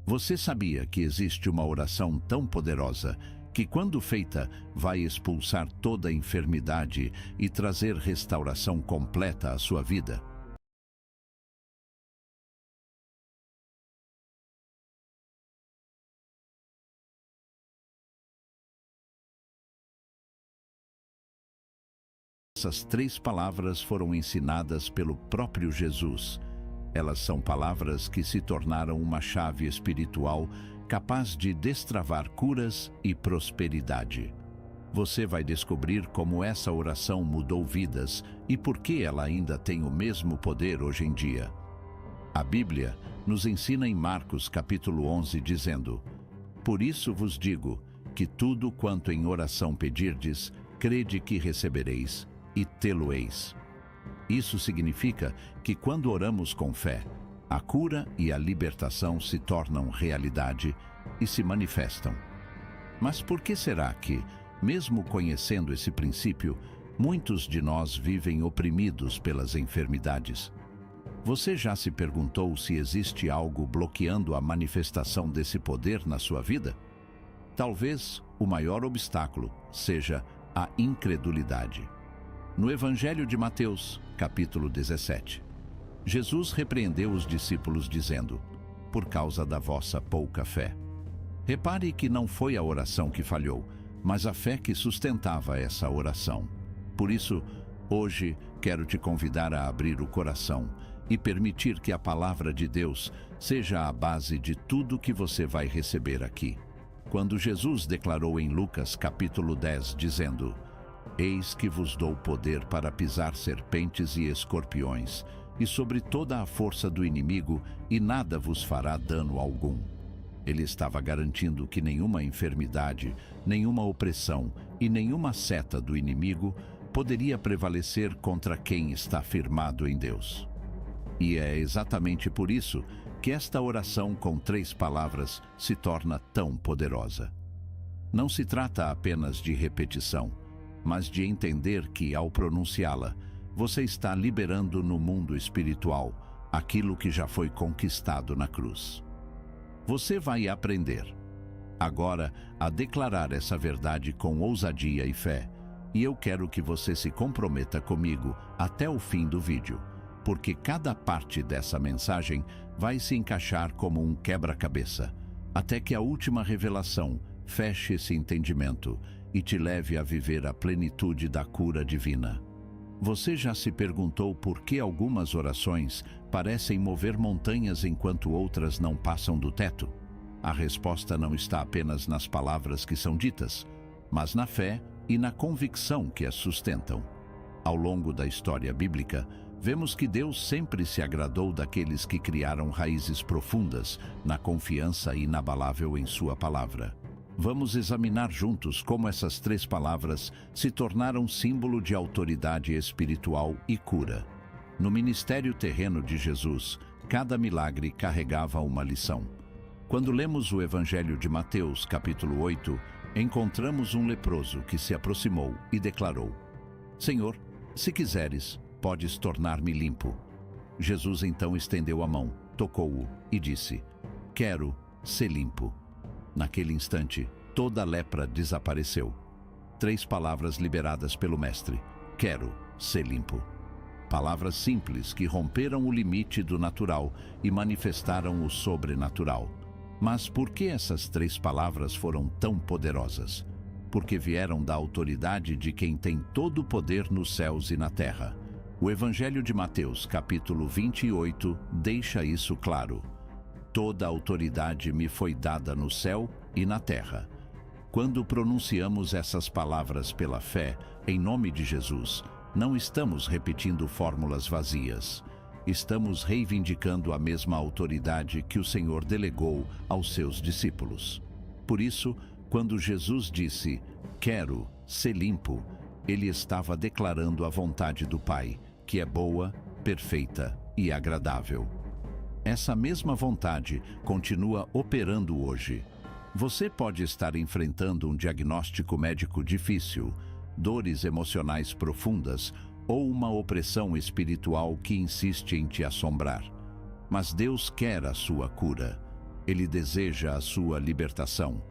Você sabia que existe uma oração tão poderosa que, quando feita, vai expulsar toda a enfermidade e trazer restauração completa à sua vida? Essas 3 palavras foram ensinadas pelo próprio Jesus. Elas são palavras que se tornaram uma chave espiritual capaz de destravar curas e prosperidade. Você vai descobrir como essa oração mudou vidas e por que ela ainda tem o mesmo poder hoje em dia. A Bíblia nos ensina em Marcos capítulo 11 dizendo: "Por isso vos digo que tudo quanto em oração pedirdes, crede que recebereis e tê-lo-eis." Isso significa que quando oramos com fé, a cura e a libertação se tornam realidade e se manifestam. Mas por que será que, mesmo conhecendo esse princípio, muitos de nós vivem oprimidos pelas enfermidades? Você já se perguntou se existe algo bloqueando a manifestação desse poder na sua vida? Talvez o maior obstáculo seja a incredulidade. No Evangelho de Mateus, capítulo 17, Jesus repreendeu os discípulos dizendo: "Por causa da vossa pouca fé." Repare que não foi a oração que falhou, mas a fé que sustentava essa oração. Por isso, hoje, quero te convidar a abrir o coração e permitir que a palavra de Deus seja a base de tudo que você vai receber aqui. Quando Jesus declarou em Lucas, capítulo 10, dizendo: "Eis que vos dou poder para pisar serpentes e escorpiões, e sobre toda a força do inimigo, e nada vos fará dano algum." Ele estava garantindo que nenhuma enfermidade, nenhuma opressão e nenhuma seta do inimigo poderia prevalecer contra quem está firmado em Deus. E é exatamente por isso que esta oração com 3 palavras se torna tão poderosa. Não se trata apenas de repetição, mas de entender que, ao pronunciá-la, você está liberando no mundo espiritual aquilo que já foi conquistado na cruz. Você vai aprender agora a declarar essa verdade com ousadia e fé, e eu quero que você se comprometa comigo até o fim do vídeo, porque cada parte dessa mensagem vai se encaixar como um quebra-cabeça, até que a última revelação feche esse entendimento e te leve a viver a plenitude da cura divina. Você já se perguntou por que algumas orações parecem mover montanhas enquanto outras não passam do teto? A resposta não está apenas nas palavras que são ditas, mas na fé e na convicção que as sustentam. Ao longo da história bíblica, vemos que Deus sempre se agradou daqueles que criaram raízes profundas na confiança inabalável em sua palavra. Vamos examinar juntos como essas 3 palavras se tornaram símbolo de autoridade espiritual e cura. No ministério terreno de Jesus, cada milagre carregava uma lição. Quando lemos o Evangelho de Mateus, capítulo 8, encontramos um leproso que se aproximou e declarou: "Senhor, se quiseres, podes tornar-me limpo." Jesus então estendeu a mão, tocou-o e disse: "Quero ser limpo." Naquele instante, toda a lepra desapareceu. 3 palavras liberadas pelo Mestre: "Quero ser limpo." Palavras simples que romperam o limite do natural e manifestaram o sobrenatural. Mas por que essas 3 palavras foram tão poderosas? Porque vieram da autoridade de quem tem todo o poder nos céus e na terra. O Evangelho de Mateus, capítulo 28, deixa isso claro. "Toda a autoridade me foi dada no céu e na terra." Quando pronunciamos essas palavras pela fé, em nome de Jesus, não estamos repetindo fórmulas vazias. Estamos reivindicando a mesma autoridade que o Senhor delegou aos seus discípulos. Por isso, quando Jesus disse: "Quero ser limpo", ele estava declarando a vontade do Pai, que é boa, perfeita e agradável. Essa mesma vontade continua operando hoje. Você pode estar enfrentando um diagnóstico médico difícil, dores emocionais profundas ou uma opressão espiritual que insiste em te assombrar. Mas Deus quer a sua cura. Ele deseja a sua libertação.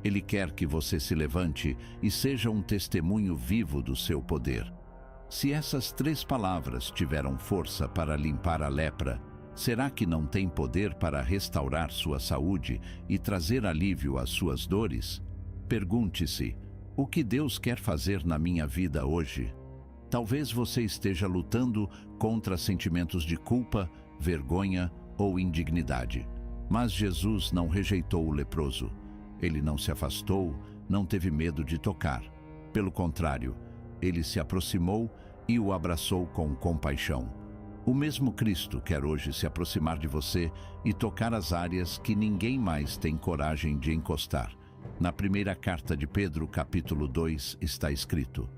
Ele quer que você se levante e seja um testemunho vivo do seu poder. Se essas 3 palavras tiveram força para limpar a lepra, será que não tem poder para restaurar sua saúde e trazer alívio às suas dores? Pergunte-se: o que Deus quer fazer na minha vida hoje? Talvez você esteja lutando contra sentimentos de culpa, vergonha ou indignidade. Mas Jesus não rejeitou o leproso. Ele não se afastou, não teve medo de tocar. Pelo contrário, ele se aproximou e o abraçou com compaixão. O mesmo Cristo quer hoje se aproximar de você e tocar as áreas que ninguém mais tem coragem de encostar. Na primeira carta de Pedro, capítulo 2, está escrito: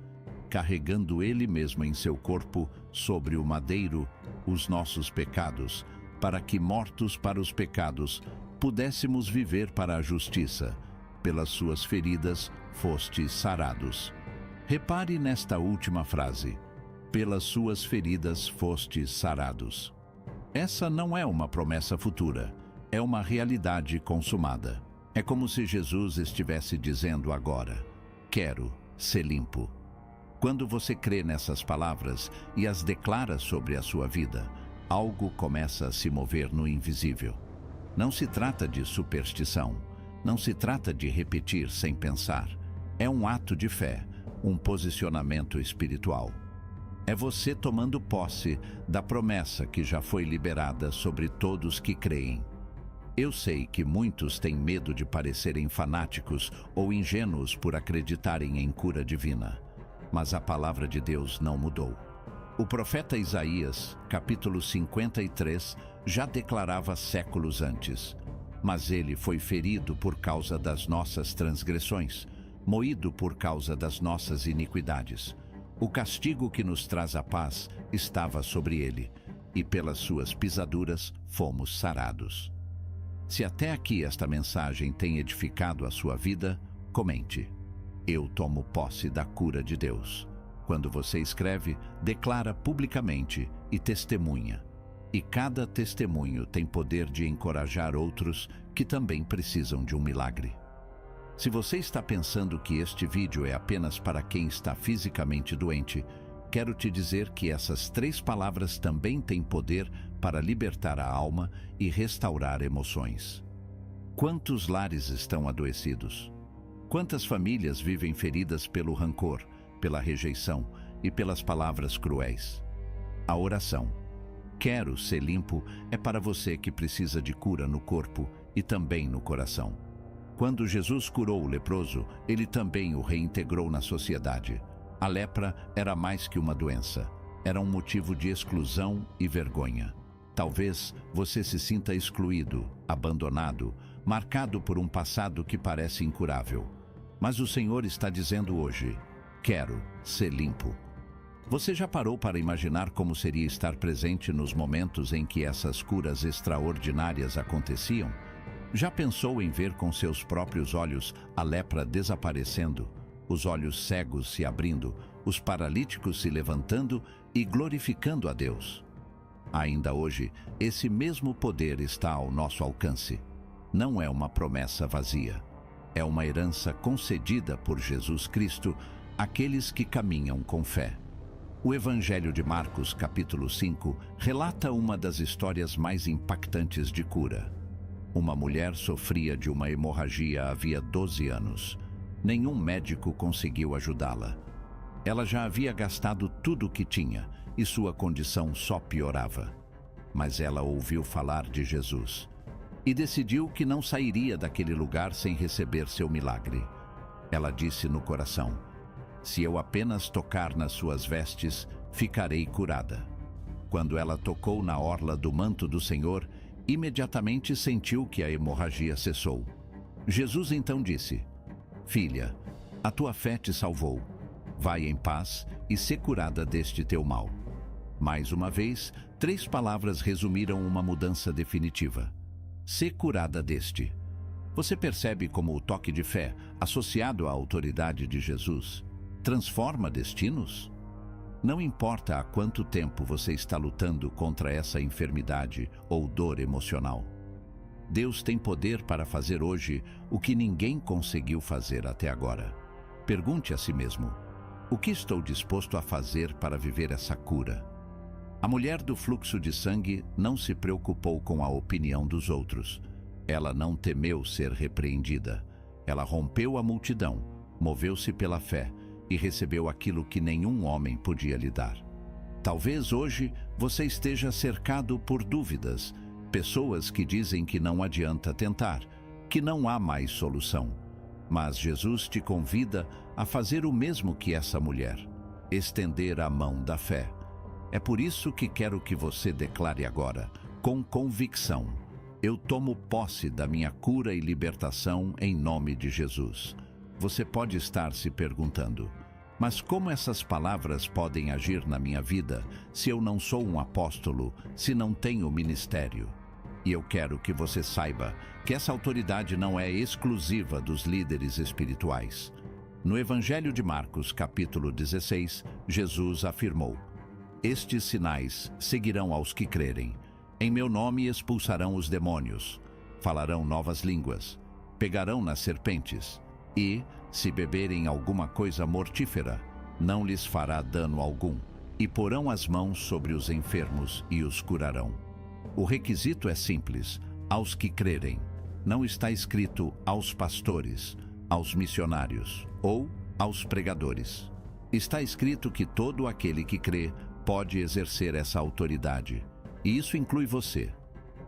carregando ele mesmo em seu corpo, sobre o madeiro, os nossos pecados, para que, mortos para os pecados, pudéssemos viver para a justiça. Pelas suas feridas fostes sarados. Repare nesta última frase: pelas suas feridas fostes sarados. Essa não é uma promessa futura, é uma realidade consumada. É como se Jesus estivesse dizendo agora: quero ser limpo. Quando você crê nessas palavras e as declara sobre a sua vida, algo começa a se mover no invisível. Não se trata de superstição, não se trata de repetir sem pensar. É um ato de fé, um posicionamento espiritual. É você tomando posse da promessa que já foi liberada sobre todos que creem. Eu sei que muitos têm medo de parecerem fanáticos ou ingênuos por acreditarem em cura divina, mas a palavra de Deus não mudou. O profeta Isaías, capítulo 53, já declarava séculos antes: mas ele foi ferido por causa das nossas transgressões, moído por causa das nossas iniquidades. O castigo que nos traz a paz estava sobre ele, e pelas suas pisaduras fomos sarados. Se até aqui esta mensagem tem edificado a sua vida, comente: eu tomo posse da cura de Deus. Quando você escreve, declara publicamente e testemunha. E cada testemunho tem poder de encorajar outros que também precisam de um milagre. Se você está pensando que este vídeo é apenas para quem está fisicamente doente, quero te dizer que essas 3 palavras também têm poder para libertar a alma e restaurar emoções. Quantos lares estão adoecidos? Quantas famílias vivem feridas pelo rancor, pela rejeição e pelas palavras cruéis? A oração "Quero ser limpo" é para você que precisa de cura no corpo e também no coração. Quando Jesus curou o leproso, ele também o reintegrou na sociedade. A lepra era mais que uma doença, era um motivo de exclusão e vergonha. Talvez você se sinta excluído, abandonado, marcado por um passado que parece incurável. Mas o Senhor está dizendo hoje: quero ser limpo. Você já parou para imaginar como seria estar presente nos momentos em que essas curas extraordinárias aconteciam? Já pensou em ver com seus próprios olhos a lepra desaparecendo, os olhos cegos se abrindo, os paralíticos se levantando e glorificando a Deus? Ainda hoje, esse mesmo poder está ao nosso alcance. Não é uma promessa vazia. É uma herança concedida por Jesus Cristo àqueles que caminham com fé. O Evangelho de Marcos, capítulo 5, relata uma das histórias mais impactantes de cura. Uma mulher sofria de uma hemorragia havia 12 anos. Nenhum médico conseguiu ajudá-la. Ela já havia gastado tudo o que tinha e sua condição só piorava. Mas ela ouviu falar de Jesus e decidiu que não sairia daquele lugar sem receber seu milagre. Ela disse no coração: se eu apenas tocar nas suas vestes, ficarei curada. Quando ela tocou na orla do manto do Senhor, imediatamente sentiu que a hemorragia cessou. Jesus então disse: filha, a tua fé te salvou. Vai em paz e sê curada deste teu mal. Mais uma vez, 3 palavras resumiram uma mudança definitiva: sê curada deste. Você percebe como o toque de fé, associado à autoridade de Jesus, transforma destinos? Não importa há quanto tempo você está lutando contra essa enfermidade ou dor emocional. Deus tem poder para fazer hoje o que ninguém conseguiu fazer até agora. Pergunte a si mesmo: o que estou disposto a fazer para viver essa cura? A mulher do fluxo de sangue não se preocupou com a opinião dos outros. Ela não temeu ser repreendida. Ela rompeu a multidão, moveu-se pela fé e recebeu aquilo que nenhum homem podia lhe dar. Talvez hoje você esteja cercado por dúvidas, pessoas que dizem que não adianta tentar, que não há mais solução. Mas Jesus te convida a fazer o mesmo que essa mulher, estender a mão da fé. É por isso que quero que você declare agora, com convicção: eu tomo posse da minha cura e libertação em nome de Jesus. Você pode estar se perguntando: mas como essas palavras podem agir na minha vida se eu não sou um apóstolo, se não tenho ministério? E eu quero que você saiba que essa autoridade não é exclusiva dos líderes espirituais. No Evangelho de Marcos, capítulo 16, Jesus afirmou: estes sinais seguirão aos que crerem. Em meu nome expulsarão os demônios, falarão novas línguas, pegarão nas serpentes e, se beberem alguma coisa mortífera, não lhes fará dano algum, e porão as mãos sobre os enfermos e os curarão. O requisito é simples: aos que crerem. Não está escrito aos pastores, aos missionários ou aos pregadores. Está escrito que todo aquele que crê pode exercer essa autoridade. E isso inclui você.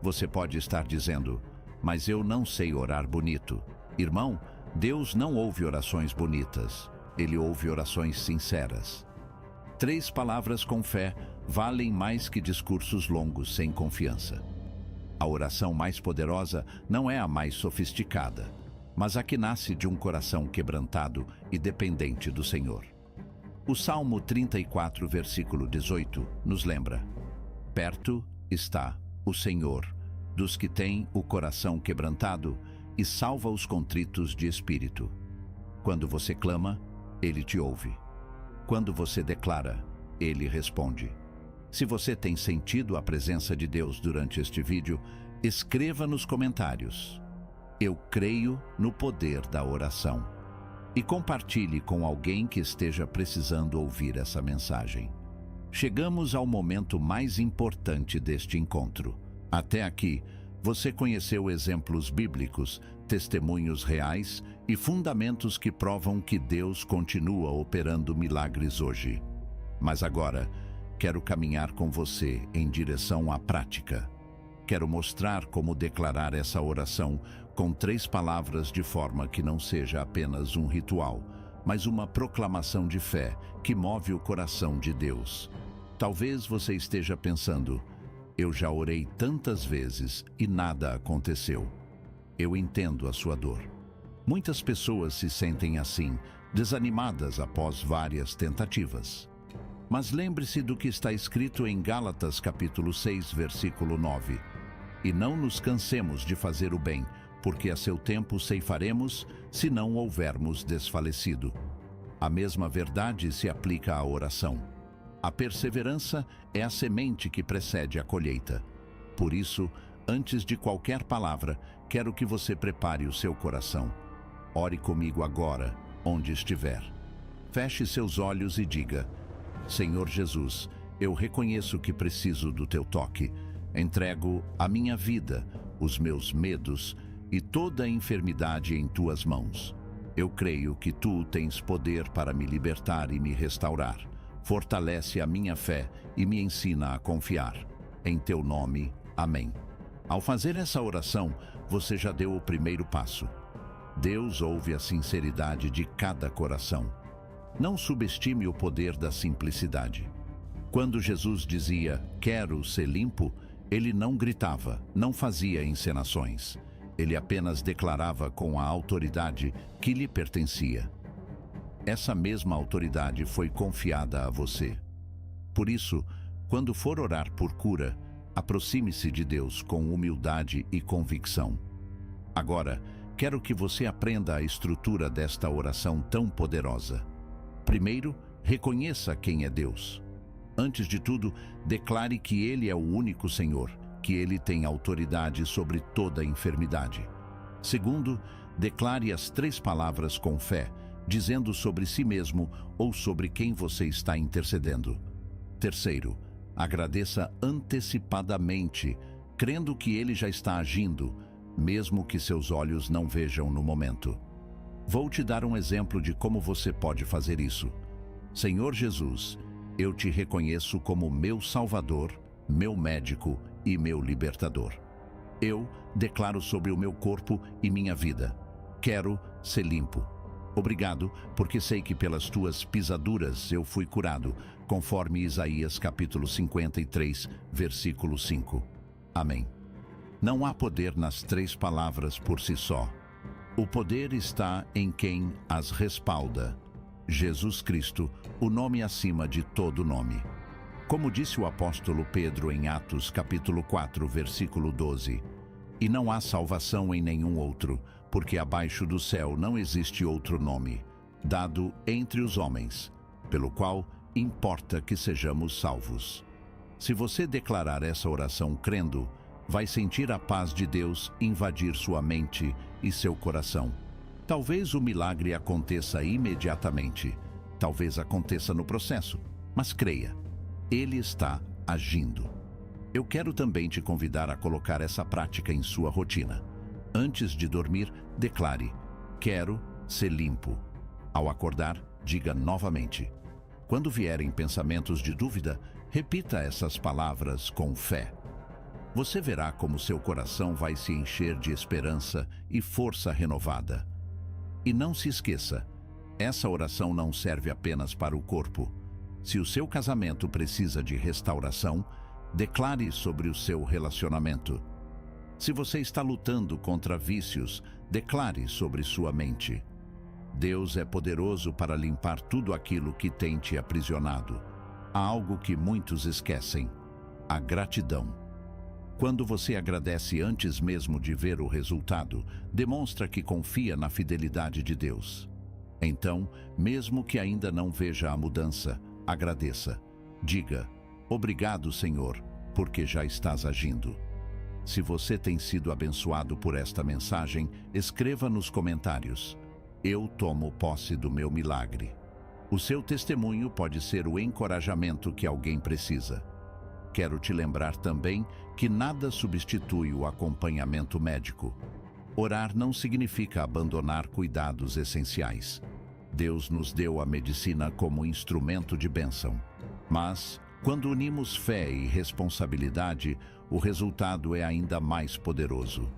Você pode estar dizendo: mas eu não sei orar bonito. Irmão, Deus não ouve orações bonitas. Ele ouve orações sinceras. 3 palavras com fé valem mais que discursos longos sem confiança. A oração mais poderosa não é a mais sofisticada, mas a que nasce de um coração quebrantado e dependente do Senhor. O Salmo 34, versículo 18, nos lembra: perto está o Senhor dos que têm o coração quebrantado e salva os contritos de espírito. Quando você clama, Ele te ouve. Quando você declara, Ele responde. Se você tem sentido a presença de Deus durante este vídeo, escreva nos comentários: eu creio no poder da oração. E compartilhe com alguém que esteja precisando ouvir essa mensagem. Chegamos ao momento mais importante deste encontro. Até aqui, você conheceu exemplos bíblicos, testemunhos reais e fundamentos que provam que Deus continua operando milagres hoje. Mas agora, quero caminhar com você em direção à prática. Quero mostrar como declarar essa oração com 3 palavras de forma que não seja apenas um ritual, mas uma proclamação de fé que move o coração de Deus. Talvez você esteja pensando: eu já orei tantas vezes e nada aconteceu. Eu entendo a sua dor. Muitas pessoas se sentem assim, desanimadas após várias tentativas. Mas lembre-se do que está escrito em Gálatas capítulo 6, versículo 9. E não nos cansemos de fazer o bem, porque a seu tempo ceifaremos, se não houvermos desfalecido. A mesma verdade se aplica à oração. A perseverança é a semente que precede a colheita. Por isso, antes de qualquer palavra, quero que você prepare o seu coração. Ore comigo agora, onde estiver. Feche seus olhos e diga: Senhor Jesus, eu reconheço que preciso do teu toque. Entrego a minha vida, os meus medos e toda a enfermidade em tuas mãos. Eu creio que tu tens poder para me libertar e me restaurar. Fortalece a minha fé e me ensina a confiar. Em teu nome, amém. Ao fazer essa oração, você já deu o primeiro passo. Deus ouve a sinceridade de cada coração. Não subestime o poder da simplicidade. Quando Jesus dizia, quero ser limpo, ele não gritava, não fazia encenações. Ele apenas declarava com a autoridade que lhe pertencia. Essa mesma autoridade foi confiada a você. Por isso, quando for orar por cura, aproxime-se de Deus com humildade e convicção. Agora, quero que você aprenda a estrutura desta oração tão poderosa. Primeiro, reconheça quem é Deus. Antes de tudo, declare que Ele é o único Senhor, que ele tem autoridade sobre toda enfermidade. Segundo, declare as 3 palavras com fé, dizendo sobre si mesmo ou sobre quem você está intercedendo. Terceiro, agradeça antecipadamente, crendo que ele já está agindo, mesmo que seus olhos não vejam no momento. Vou te dar um exemplo de como você pode fazer isso. Senhor Jesus, eu te reconheço como meu Salvador, meu médico e meu libertador. Eu declaro sobre o meu corpo e minha vida: quero ser limpo. Obrigado, porque sei que pelas tuas pisaduras eu fui curado, conforme Isaías capítulo 53, versículo 5. Amém. Não há poder nas 3 palavras por si só. O poder está em quem as respalda. Jesus Cristo, o nome acima de todo nome. Como disse o apóstolo Pedro em Atos capítulo 4, versículo 12, e não há salvação em nenhum outro, porque abaixo do céu não existe outro nome, dado entre os homens, pelo qual importa que sejamos salvos. Se você declarar essa oração crendo, vai sentir a paz de Deus invadir sua mente e seu coração. Talvez o milagre aconteça imediatamente, talvez aconteça no processo, mas creia, Ele está agindo. Eu quero também te convidar a colocar essa prática em sua rotina. Antes de dormir, declare: quero ser limpo. Ao acordar, diga novamente. Quando vierem pensamentos de dúvida, repita essas palavras com fé. Você verá como seu coração vai se encher de esperança e força renovada. E não se esqueça, essa oração não serve apenas para o corpo. Se o seu casamento precisa de restauração, declare sobre o seu relacionamento. Se você está lutando contra vícios, declare sobre sua mente. Deus é poderoso para limpar tudo aquilo que tem te aprisionado. Há algo que muitos esquecem: a gratidão. Quando você agradece antes mesmo de ver o resultado, demonstra que confia na fidelidade de Deus. Então, mesmo que ainda não veja a mudança, agradeça. Diga: obrigado, Senhor, porque já estás agindo. Se você tem sido abençoado por esta mensagem, escreva nos comentários: eu tomo posse do meu milagre. O seu testemunho pode ser o encorajamento que alguém precisa. Quero te lembrar também que nada substitui o acompanhamento médico. Orar não significa abandonar cuidados essenciais. Deus nos deu a medicina como instrumento de bênção. Mas, quando unimos fé e responsabilidade, o resultado é ainda mais poderoso.